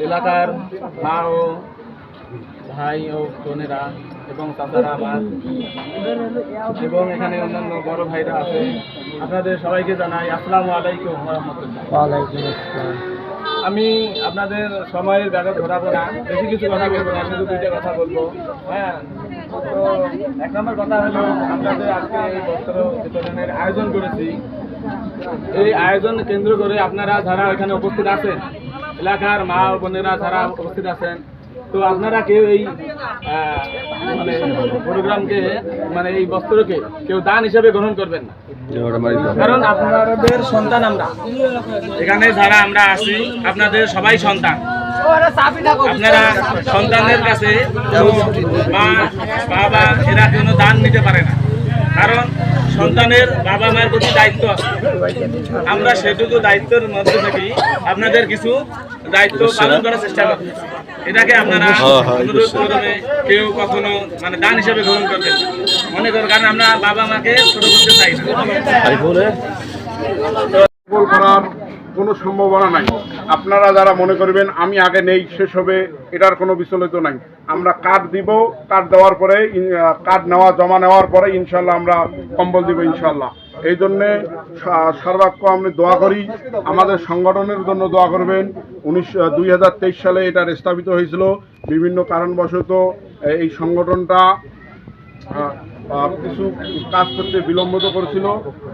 এলাকার মা ও ভাই ও বোনেরা এবং চাচারা আমার এবং এখানে অন্যান্য বড় ভাইরা আছে, আপনাদের সবাইকে জানাই আসসালামু আলাইকুম ওয়া রাহমাতুল্লাহ। ওয়ালাইকুম আসসালাম। আমি আপনাদের সময়ের ব্যাঘাত ঘটাবো না, বেশি কিছু কথা বলবো না, শুধু দুইটা কথা বলবো। হ্যাঁ, তো এক নম্বর কথা হলো, আমরা যে আজকে এই বস্ত্র বিতরণের আয়োজন করেছি, এই আয়োজন কেন্দ্র করে আপনারা যারা এখানে উপস্থিত আছেন, এলাকার মা ও বোনেরা যারা উপস্থিত আছেন, তো আপনারা কেউ এই মানে প্রোগ্রামকে মানে এই বস্ত্রকে কেউ দান হিসেবে গ্রহণ করবেন না, কারণ আপনাদের সন্তান আমরা এখানে যারা আমরা আছি, আপনাদের সবাই সন্তান। আপনারা সন্তানদের কাছে মা বাবা এরা কোনো দান নিতে পারে না, কারণ সন্তানের বাবা মায়ের প্রতি দায়িত্ব আছে। আমরা সেটুকু দায়িত্বের মধ্যে থেকে আপনাদের কিছু দায়িত্ব পালন করার চেষ্টা করি। এটাকে আপনারা অনুরোধ করবে কেউ কখনো মানে দান হিসেবে গ্রহণ করবেন মনে করেন, কারণ আমরা বাবা মাকে ছোট করতে চাই না। কোনো সম্ভাবনা নাই। আপনারা যারা মনে করবেন আমি আগে নেই শেষ হবে, এটার কোনো বিচলিত নাই। আমরা কার্ড দিব, কার্ড দেওয়ার পরে কার্ড জমা নেওয়ার পরে ইনশাল্লাহ আমরা কম্বল দিব ইনশাল্লাহ। এই জন্যে সর্বাত্ম আমি দোয়া করি, আমাদের সংগঠনের জন্য দোয়া করবেন। 2023 সালে এটা স্থাপিত হয়েছিল, বিভিন্ন কারণবশত এই সংগঠনটা কিছু কাজ করতে বিলম্বিত করেছিল।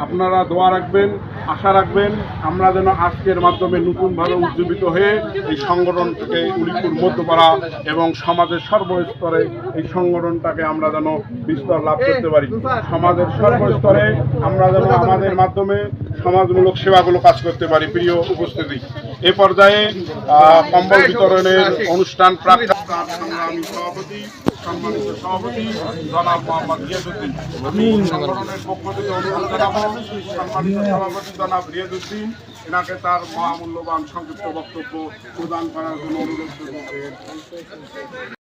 আপনারা দোয়া রাখবেন, আশা রাখবেন আমরা যেন আজকের মাধ্যমে নতুনভাবে উজ্জীবিত হয়ে এই সংগঠনটাকে উলিপুর মধ্যপাড়া এবং সমাজের সর্বস্তরে এই সংগঠনটাকে আমরা যেন বিস্তার লাভ করতে পারি। সমাজের সর্বস্তরে আমরা যেন আমাদের মাধ্যমে সমাজমূলক সেবাগুলো কাজ করতে পারি। প্রিয় উপস্থিতি, এ পর্যায়ে কম্বল বিতরণের অনুষ্ঠান সংগ্রামী সভাপতি, সম্মানিত সভাপতি জনাব মোহাম্মদ রিয়াজউদ্দিন, আমি সংগঠনের পক্ষ থেকে অনুরোধ জানাবো সম্মানিত সভাপতি জনাব রিয়াজউদ্দিন এনাকে তার মহামূল্যবান সংক্ষিপ্ত বক্তব্য প্রদান করার জন্য অনুরোধ করব।